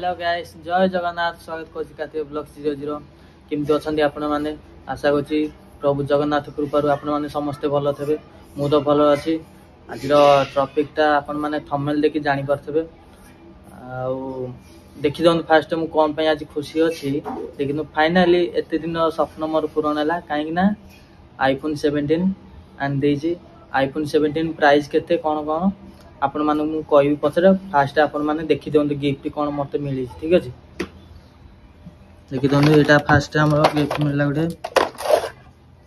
Hello guys जय जगन्नाथ स्वागत करछि कातिय ब्लॉग 00 केमती अछंदी आपण माने आशा करछि प्रभु जगन्नाथ कृपारु आपण माने समस्त भलो थेबे मु तो भलो अछि आज टॉपिक टा आपण माने थंबनेल देखि जानि परथबे आ देखि दन फास्ट मु कोन पय आज खुशी अछि लेकिन फाइनली एते दिन स्वप्न मोर पूर्ण हला काहे कि ना आईफोन 17 आन देछि आईफोन 17 प्राइस केते कोन कोन आपण माने मु कहबी पछरे फास्ट आपण माने देखि दोंत गिफ्ट कोन मते मिली ठीक अछि देखि दोंत एटा फास्ट हमरो गिफ्ट मिलला गुटे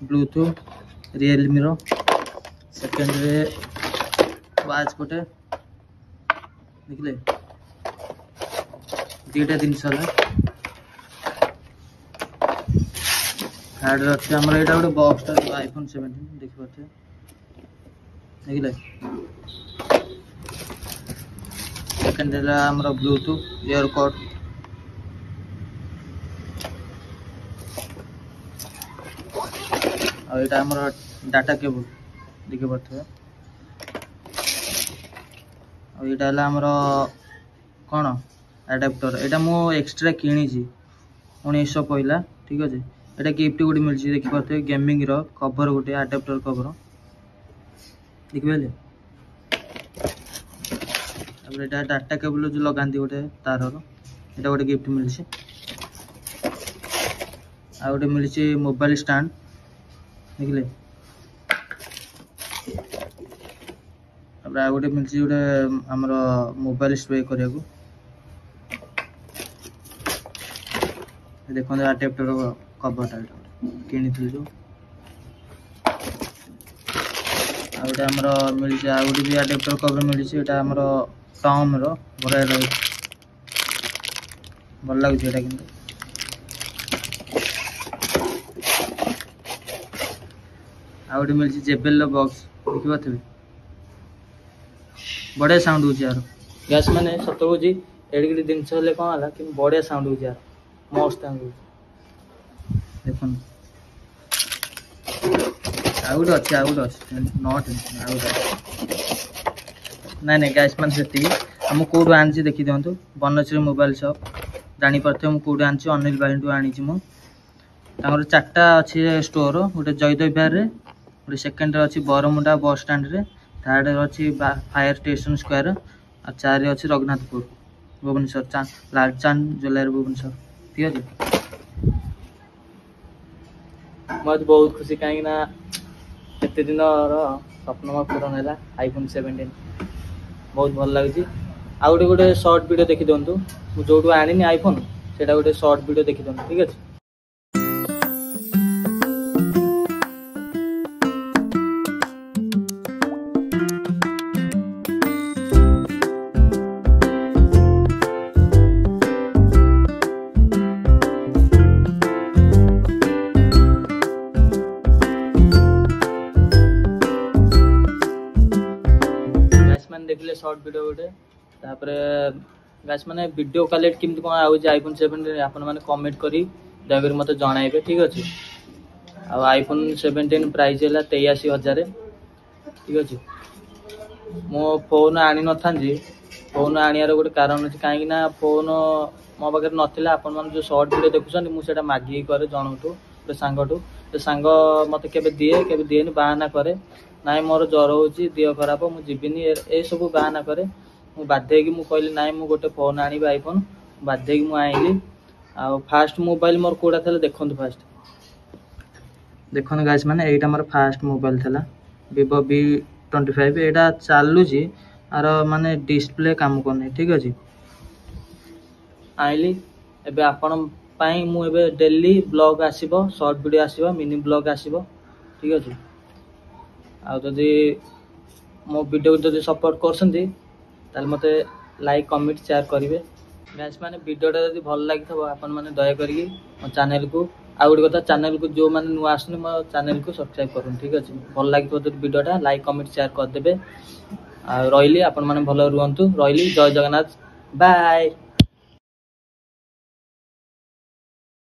ब्लूटूथ रियलमी रो सेकंड रे वाच कोटे देखले दीटा दिन सला थर्ड रखे हमर एटा गुटे बॉक्स टा आईफोन 17 देखि परथे देखले सेकंड ला हमरो ब्लूटूथ ईयर कॉर्ड और एटा हमरो डाटा केबल देखि परथे और एटा ला हमरो कोन एडाप्टर एटा मो एक्स्ट्रा किनी छी 1900 पहिला ठीक अछि एटा गिफ्ट गुडी मिल छी देखि परथे गेमिंग रो कवर गुटे एडाप्टर कवर देखबेले अब एटा डाटा केबल जो लगांती गोटे तार रो एटा गोटे गिफ्ट मिल छी आ गोटे मिल छी मोबाइल स्टैंड देखले अब आ गोटे मिल छी गोटे हमरो मोबाइल स्प्रे करिया को देखो एडाप्टर कवर टा किनी थी जो आ गोटे हमरो मिल छी आ गोटे भी एडाप्टर कवर मिल छी एटा हमरो टॉम रो बड़ा रही भल लागु छै एटा किंतु आउट मिल छी जेबेल रो बॉक्स देखिबा थबे बड़े साउंड हो यार गैस माने सतो जी एडगिडी दिन छले कोन हला कि बड़े साउंड हो यार मस्त साउंड हो देखन आउट अछि नॉट आउट नहीं नहीं गैस मान से हम कोड आनी देखी दिंतु बनश्री मोबाइल शॉप जानी परथे मु कोड आनी अनिल भाई आनी मु चार्टा अच्छी स्टोर गोटे जयदेव बिहार रे गोटे सेकेंड अच्छी बरमुंडा बस स्टैंड रे थर्ड अच्छी फायर स्टेशन स्क्वायर और चार अच्छी रघुनाथपुर भुवनेश्वर लालचांद ज्वेलरी भुवनेश्वर ठीक है मत बहुत खुशी कहीं ना एते दिन स्वप्न मोर पूर्ण है आईफोन 17 बहुत भल लगी आ गोटे शॉर्ट वीडियो देखि दंतु जो आनी आईफोन सेटा गोटे शॉर्ट वीडियो देखि दंतु ठीक है देखले शॉर्ट वीडियो गोटे तापर गाइस माने वीडियो क्वालिटी किमत कोन आउ जे आईफोन 17 आपन माने कमेंट करी दयगर मते जणाइबे ठीक अछि आ आईफोन 17 प्राइस हैला 83000 ठीक अछि मो फोन आनी न थांजी फोन आनियार गोटे कारण अछि काहे कि ना फोन मो बगर नथिला आपन मान जो शॉर्ट वीडियो देखुछन मु सेटा मागी करे जनटू तो सांगटू तो सांग मते केबे दिएनी बाहाना करे नाइ मोर ज्वर होची देह खराब मु जीविनी ए सब बाहाना करे मु बाध्य कि मु कहली नाइ मु गोटे फोन आनी आईफोन बाध्य कि मु आइली आ फास्ट मोबाइल मोर कोडा थले देखंतु फास्ट देखन गाइस माने एटा मोर फास्ट मोबाइल थला Vivo V25 एटा चालू जी आरो माने डिस्प्ले काम करने ठीक अछि आइली एबे आपन पाई मु एबे डेली ब्लॉग आसीबो शॉर्ट वीडियो आसीबो मिनी ब्लॉग आसीबो ठीक अछि आ जदि मो वीडियो जदि सपोर्ट करसंती ताल मते लाइक कमेंट शेयर करिवे गाइस माने वीडियोटा जदि भल लागिथबो आपन माने दया करी मो चैनल को आ गुडी कथा चैनल को जो माने नु आसने मो चैनल को सब्सक्राइब करन ठीक अछि भल लागिथबो जदि वीडियोटा लाइक कमेंट शेयर कर देबे आ रहिली आपन माने भलो रुहंतु रहिली जय जगन्नाथ बाय।